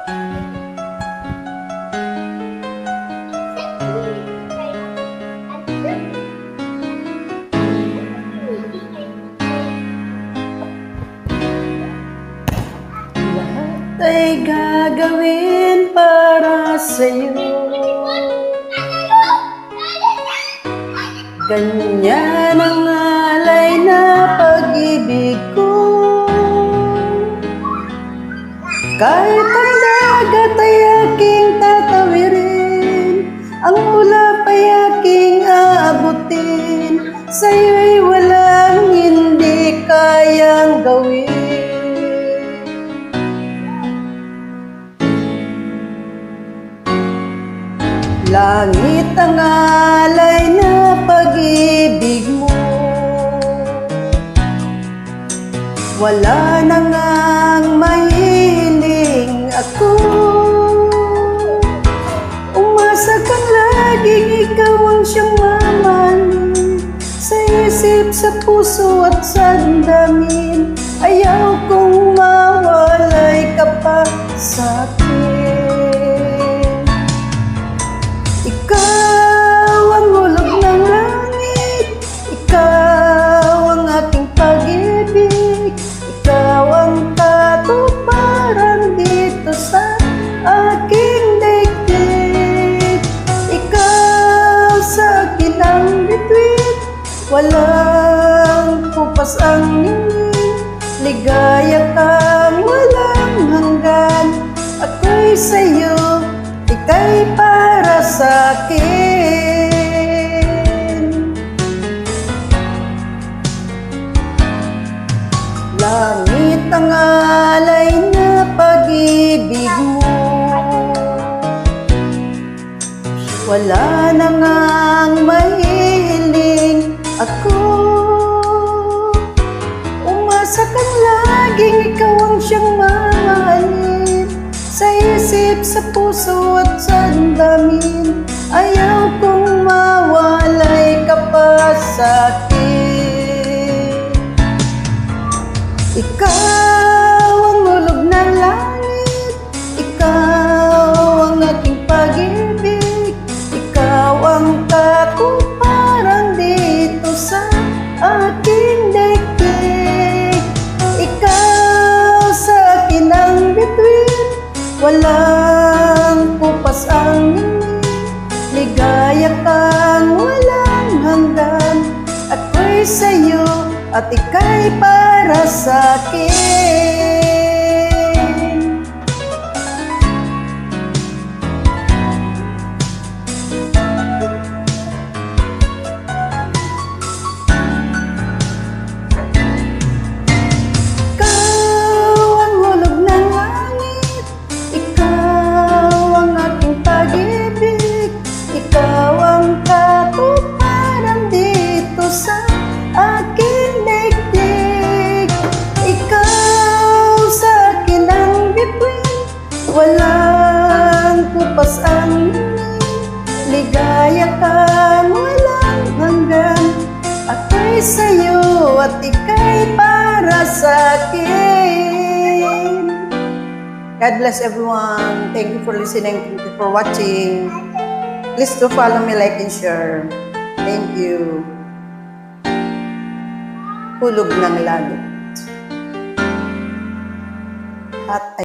Lahat ay gagawin para sa'yo. Ganyan ang alay na pag-ibig ko. Kahit ang dagat ay aking tatawirin, ang ulap ay aking aabutin, sa'yo'y walang hindi kayang gawin. Langit ang alay na pag-ibig mo, wala na ngang mahiling ako. Umasa kang laging ikaw ang siyang mamahalin, sa isip, sa puso at sa damdamin. Ayaw kong mawalay ka pa sa'kin. Ikaw ang hulog ng langit, ikaw ang aking pag-ibig, ikaw ang katuparan dito sa aking daigdig. Ikaw sa akin ang bituin, walang kupas ang ningning, ligaya kang walang hanggan. Ako'y sa'yo, ika'y para sa'kin. Langit ang alay na pag-ibig mo, wala na ngang mahiling ako. Umasa kang laging ikaw ang siyang mamahalin, sa isip, sa puso at sa damdamin. Ayaw kong mawalay ka pa sa'kin. Ikaw ang hulog ng langit, ikaw ang aking pag-ibig, ikaw ang katuparan dito sa aking daigdig. Ikaw sa akin ang bituin, walang kupas ang ningning, ligaya kang walang hanggan. Ako'y sa'yo at ika'y para sa'kin. Walang kupas ang ningning, ligaya kang walang hanggan. Ako'y sa'yo at ika'y para sa'kin. God bless everyone. Thank you for listening. Thank you for watching. Please do follow me, like and share. Thank you. Hulog ng langit. At